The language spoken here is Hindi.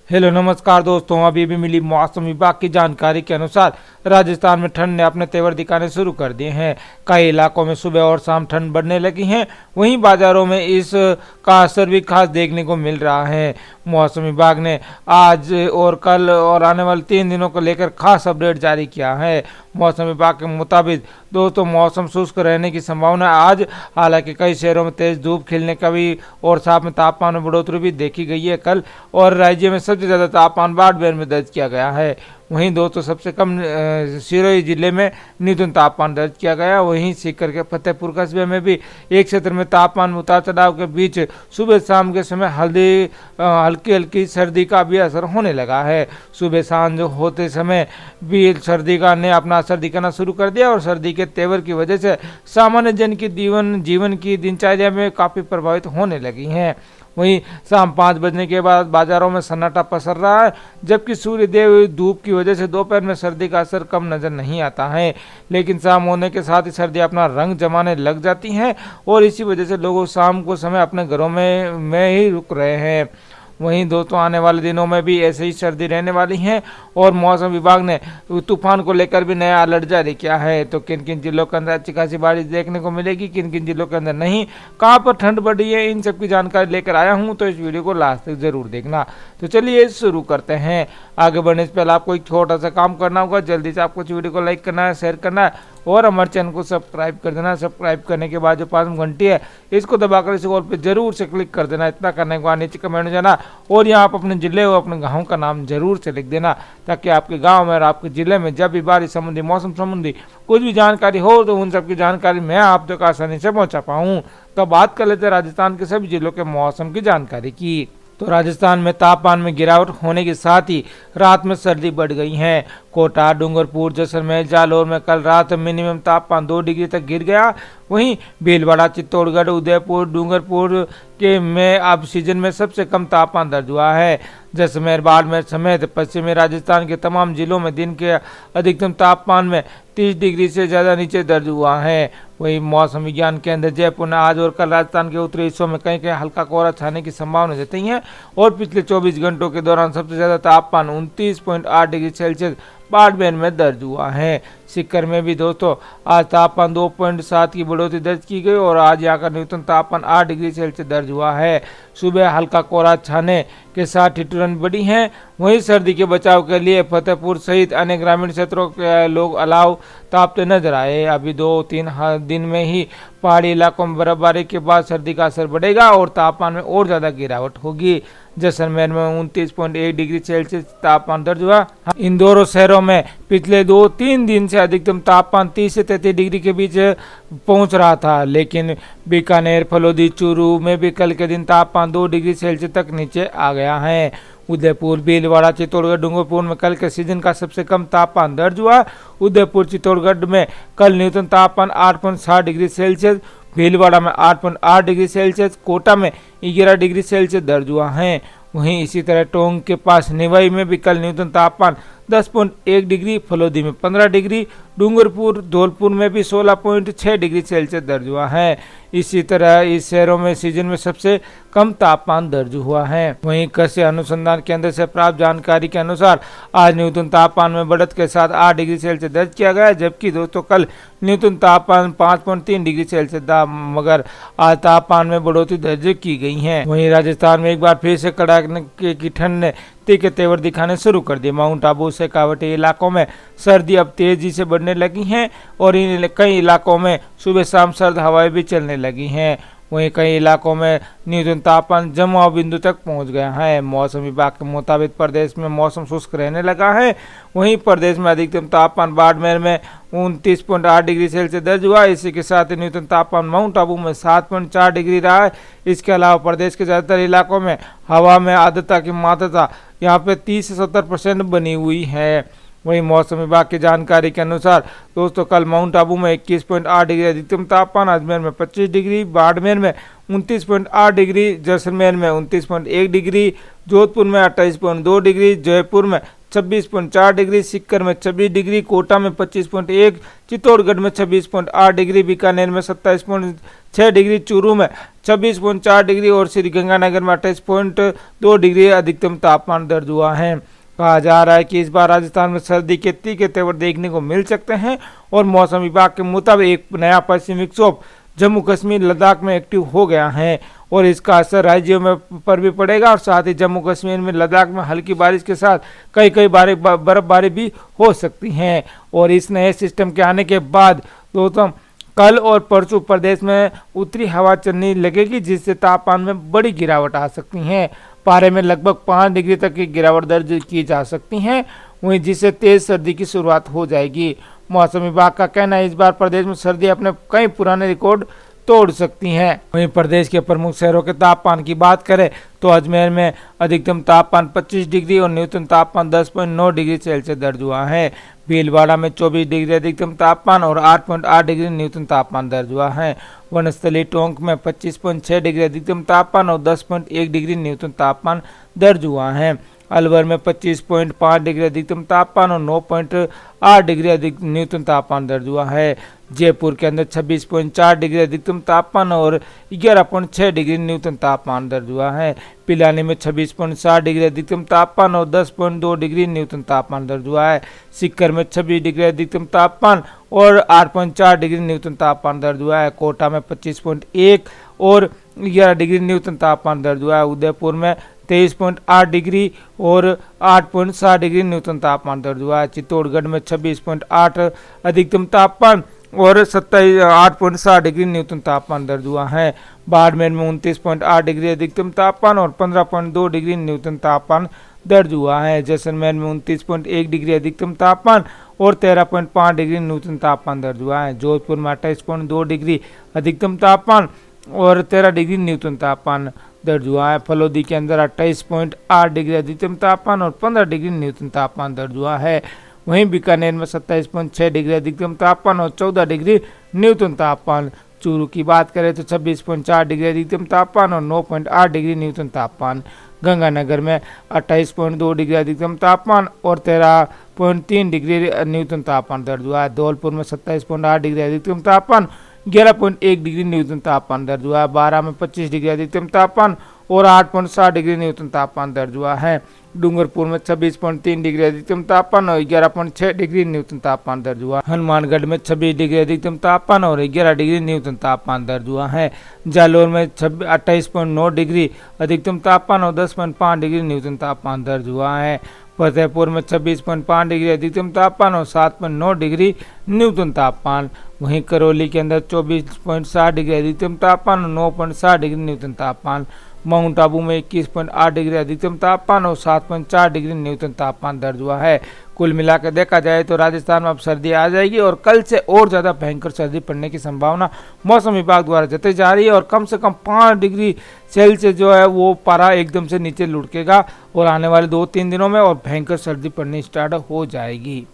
हेलो नमस्कार दोस्तों, अभी भी मिली मौसम विभाग की जानकारी के अनुसार राजस्थान में ठंड ने अपने तेवर दिखाने शुरू कर दिए हैं। कई इलाकों में सुबह और शाम ठंड बढ़ने लगी है। वहीं बाजारों में इस का असर भी खास देखने को मिल रहा है। मौसम विभाग ने आज और कल और आने वाले 3 दिनों को लेकर खास अपडेट जारी किया है। मौसम विभाग के मुताबिक दोस्तों मौसम शुष्क रहने की संभावना आज, हालांकि कई शहरों में तेज धूप खिलने का भी और साथ में तापमान में बढ़ोतरी भी देखी गई है। कल और राज्य में सबसे ज़्यादा तापमान बाड़मेर में दर्ज किया गया है। वहीं दोस्तों सबसे कम सिरोही जिले में न्यूनतम तापमान दर्ज किया गया। वहीं सीकर के फतेहपुर कस्बे में भी एक क्षेत्र में तापमान में उतार चढ़ाव के बीच सुबह शाम के समय हल्की हल्की सर्दी का भी असर होने लगा है। सुबह सांझ होते समय भी सर्दी का ने अपना असर दिखाना शुरू कर दिया और सर्दी के तेवर की वजह से सामान्य जन की जीवन की दिनचर्या में काफ़ी प्रभावित होने लगी हैं। वहीं शाम 5 बजने के बाद बाजारों में सन्नाटा पसर रहा है, जबकि सूर्यदेव धूप की वजह से दोपहर में सर्दी का असर कम नजर नहीं आता है। लेकिन शाम होने के साथ ही सर्दी अपना रंग जमाने लग जाती हैं और इसी वजह से लोग शाम को समय अपने घरों में ही रुक रहे हैं। वहीं दोस्तों आने वाले दिनों में भी ऐसे ही सर्दी रहने वाली है और मौसम विभाग ने तूफान को लेकर भी नया अलर्ट जारी किया है। तो किन किन जिलों के अंदर अच्छी खासी बारिश देखने को मिलेगी, किन किन जिलों के अंदर नहीं, कहाँ पर ठंड बढ़ रही है, इन सब की जानकारी लेकर आया हूँ। तो इस वीडियो को लास्ट तक जरूर देखना। तो चलिए शुरू करते हैं। आगे बढ़ने से पहले आपको एक छोटा सा काम करना होगा। जल्दी से आपको इस वीडियो को लाइक करना है, शेयर करना है और हमारे चैनल को सब्सक्राइब कर देना। सब्सक्राइब करने के बाद जो पास में घंटी है इसको दबाकर इस ऑल पे जरूर से क्लिक कर देना। इतना करने के बाद नीचे कमेंट में जाना और यहाँ आप अपने जिले और अपने गाँव का नाम जरूर से लिख देना, ताकि आपके गाँव में और आपके जिले में जब भी बारिश संबंधी, मौसम संबंधी कुछ भी जानकारी हो तो उन सब की जानकारी मैं आप तक आसानी से पहुँचा पाऊँ। तो बात कर लेते हैं राजस्थान के सभी जिलों के मौसम की जानकारी की। तो राजस्थान में तापमान में गिरावट होने के साथ ही रात में सर्दी बढ़ गई है। कोटा, डूंगरपुर, जैसलमेर, जालौर में कल रात मिनिमम तापमान 2 डिग्री तक गिर गया। वहीं भीलवाड़ा, चित्तौड़गढ़, उदयपुर, डूंगरपुर के में अब सीजन में सबसे कम तापमान दर्ज हुआ है। जैसलमेर, बाड़मेर समेत पश्चिमी राजस्थान के तमाम जिलों में दिन के अधिकतम तापमान में 30 डिग्री से ज़्यादा नीचे दर्ज हुआ है। वहीं मौसम विज्ञान केंद्र जयपुर ने आज और कल राजस्थान के उत्तरी हिस्सों में कहीं कहीं हल्का कोहरा छाने की संभावना जताई है और पिछले 24 घंटों के दौरान सबसे ज़्यादा तापमान 29.8 डिग्री सेल्सियस बाड़मेर में दर्ज हुआ है। सीकर में भी दोस्तों आज तापमान 2.7 की बढ़ोतरी दर्ज की गई और आज यहाँ का न्यूनतम तापमान 8 डिग्री सेल्सियस दर्ज हुआ है। सुबह हल्का कोहरा छाने के साथ ठिठुरन बढ़ी है। वहीं सर्दी के बचाव के लिए फतेहपुर सहित अन्य ग्रामीण क्षेत्रों के लोग अलाव तापते नजर आए। अभी 2-3 दिन में ही पहाड़ी इलाकों में बर्फबारी के बाद सर्दी का असर बढ़ेगा और तापमान में और ज़्यादा गिरावट होगी। जैसलमेर में 29.1 डिग्री सेल्सियस तापमान दर्ज हुआ। इन दोनों शहरों में पिछले 2-3 दिन से अधिकतम तापमान 30 से 33 डिग्री के बीच पहुंच रहा था। लेकिन बीकानेर, फलोदी, चूरू में भी कल के दिन तापमान 2 डिग्री सेल्सियस तक नीचे आ गया है। उदयपुर, भीलवाड़ा, चित्तौड़गढ़, डूंगरपुर में कल के सीजन का सबसे कम तापमान दर्ज हुआ। उदयपुर, चित्तौड़गढ़ में कल न्यूनतम तापमान 8.7 डिग्री सेल्सियस, भीलवाड़ा में 8.8 डिग्री सेल्सियस, कोटा में 11 डिग्री सेल्सियस दर्ज हुआ है। वहीं इसी तरह टोंक के पास निवाई में भी कल न्यूनतम तापमान 10.1 डिग्री, फलोदी में 15 डिग्री, डूंगरपुर, धौलपुर में भी 16.6 डिग्री सेल्सियस दर्ज हुआ है। इसी तरह इस शहरों में सीजन में सबसे कम तापमान दर्ज हुआ है। वहीं कृषि अनुसंधान केंद्र से प्राप्त जानकारी के अनुसार आज न्यूनतम तापमान में बढ़त के साथ 8 डिग्री सेल्सियस दर्ज किया गया, जबकि दोस्तों कल न्यूनतम तापमान 5.3 डिग्री सेल्सियस था, मगर आज तापमान में बढ़ोतरी दर्ज की गई है। वहीं राजस्थान में एक बार फिर से कड़ाके की ठंड ने तीखे तेवर दिखाने शुरू कर दिए। माउंट आबू से कावटी इलाकों में सर्दी अब तेजी से बढ़ने लगी हैं और इन कई इलाकों में सुबह शाम सर्द हवाएं भी चलने लगी हैं। वहीं कई इलाकों में न्यूनतम तापमान जमाव बिंदु तक पहुंच गया है। मौसम विभाग के मुताबिक प्रदेश में मौसम शुष्क रहने लगा है। वहीं प्रदेश में अधिकतम तापमान बाड़मेर में 29.8 डिग्री सेल्सियस दर्ज हुआ। इसी के साथ न्यूनतम तापमान माउंट आबू में 7.4 डिग्री रहा है। इसके अलावा प्रदेश के ज़्यादातर इलाकों में हवा में आर्द्रता की मात्रा यहाँ पे 30 से 70% बनी हुई है। वहीं मौसम विभाग की जानकारी के अनुसार दोस्तों कल माउंट आबू में 21.8 डिग्री अधिकतम तापमान, अजमेर में 25 डिग्री, बाड़मेर में 29.8 डिग्री, जैसलमेर में 29.1 डिग्री, जोधपुर में 28.2 डिग्री, जयपुर में 26.4 डिग्री, सीकर में 26 डिग्री, कोटा में 25.1, चित्तौड़गढ़ में 26.8 डिग्री, बीकानेर में 27.6 डिग्री, चूरू में 26.4 डिग्री और श्रीगंगानगर में 28.2 डिग्री अधिकतम तापमान दर्ज हुआ है। कहा जा रहा है कि इस बार राजस्थान में सर्दी के तीखे तेवर देखने को मिल सकते हैं और मौसम विभाग के मुताबिक एक नया पश्चिमी विक्षोभ जम्मू कश्मीर लद्दाख में एक्टिव हो गया है और इसका असर राज्यों में पर भी पड़ेगा और साथ ही जम्मू कश्मीर में लद्दाख में हल्की बारिश के साथ कई बर्फबारी भी हो सकती है। और इस नए सिस्टम के आने के बाद दोस्तों कल और परसों प्रदेश में उत्तरी हवा चलने लगेगी, जिससे तापमान में बड़ी गिरावट आ सकती है। पारे में लगभग 5 डिग्री तक की गिरावट दर्ज की जा सकती है, वहीं जिससे तेज सर्दी की शुरुआत हो जाएगी। मौसम विभाग का कहना है इस बार प्रदेश में सर्दी अपने कई पुराने रिकॉर्ड तोड़ सकती हैं। वहीं प्रदेश के प्रमुख शहरों के तापमान की बात करें तो अजमेर में अधिकतम तापमान 25 डिग्री और न्यूनतम तापमान 10.9 डिग्री सेल्सियस दर्ज हुआ है। भीलवाड़ा में 24 डिग्री अधिकतम तापमान और 8.8 डिग्री न्यूनतम तापमान दर्ज हुआ है। वनस्थली टोंक में 25.6 डिग्री अधिकतम तापमान और 10.1 डिग्री न्यूनतम तापमान दर्ज हुआ है। अलवर में 25.5 डिग्री अधिकतम तापमान और 9.8 डिग्री अधिक न्यूनतम तापमान दर्ज हुआ है। जयपुर के अंदर 26.4 डिग्री अधिकतम तापमान और 11.6 डिग्री न्यूनतम तापमान दर्ज हुआ है। पिलानी में 26.7 डिग्री अधिकतम तापमान और 10.2 डिग्री न्यूनतम तापमान दर्ज हुआ है। सीकर में 26 डिग्री अधिकतम तापमान और 8.4 डिग्री न्यूनतम तापमान दर्ज हुआ है। कोटा में 25.1 और 11 डिग्री न्यूनतम तापमान दर्ज हुआ है। उदयपुर में 23.8 डिग्री और 8.7 डिग्री न्यूनतम तापमान दर्ज हुआ है। चित्तौड़गढ़ में 26.8 अधिकतम तापमान और 8.7 डिग्री न्यूनतम तापमान दर्ज हुआ है। बाड़मेर में 29.8 डिग्री अधिकतम तापमान और 15.2 डिग्री न्यूनतम तापमान दर्ज हुआ है। जैसलमेर में 29.1 डिग्री अधिकतम तापमान और 13.5 डिग्री न्यूनतम तापमान दर्ज हुआ है। जोधपुर में 28.2 डिग्री अधिकतम तापमान और 13 डिग्री न्यूनतम तापमान दर्ज हुआ है। फलोदी के अंदर 28.8 डिग्री अधिकतम तापमान और 15 डिग्री न्यूनतम तापमान दर्ज हुआ है। वहीं बीकानेर में 27.6 डिग्री अधिकतम तापमान और 14 डिग्री न्यूनतम तापमान। चूरू की बात करें तो 26.4 डिग्री अधिकतम तापमान और 9.8 डिग्री न्यूनतम तापमान। गंगानगर में 28.2 डिग्री अधिकतम तापमान और 13.3 डिग्री न्यूनतम तापमान दर्ज हुआ है। धौलपुर में 27.8 डिग्री अधिकतम तापमान 11.1 डिग्री न्यूनतम तापमान दर्ज हुआ है। बारां में 25 डिग्री अधिकतम तापमान और 8.7 डिग्री न्यूनतम तापमान दर्ज हुआ है। डूंगरपुर में 26.3 डिग्री अधिकतम तापमान और 11.6 डिग्री न्यूनतम तापमान दर्ज हुआ। हनुमानगढ़ में 26 डिग्री अधिकतम तापमान और 11 डिग्री न्यूनतम तापमान दर्ज हुआ है। जालौर में 28.9 डिग्री अधिकतम तापमान और 10.5 डिग्री न्यूनतम तापमान दर्ज हुआ है। फतेहपुर में 26.5 डिग्री अधिकतम तापमान और 7.9 डिग्री न्यूनतम तापमान। वहीं करौली के अंदर 24.7 डिग्री अधिकतम तापमान और 9.7 डिग्री न्यूनतम तापमान। माउंट आबू में 21.8 डिग्री अधिकतम तापमान और 7.4 डिग्री न्यूनतम तापमान दर्ज हुआ है। कुल मिलाकर देखा जाए तो राजस्थान में अब सर्दी आ जाएगी और कल से और ज़्यादा भयंकर सर्दी पड़ने की संभावना मौसम विभाग द्वारा जताई जा रही है और कम से कम 5 डिग्री सेल्सियस जो है वो पारा एकदम से नीचे लुढ़केगा और आने वाले 2-3 दिनों में और भयंकर सर्दी पड़नी स्टार्ट हो जाएगी।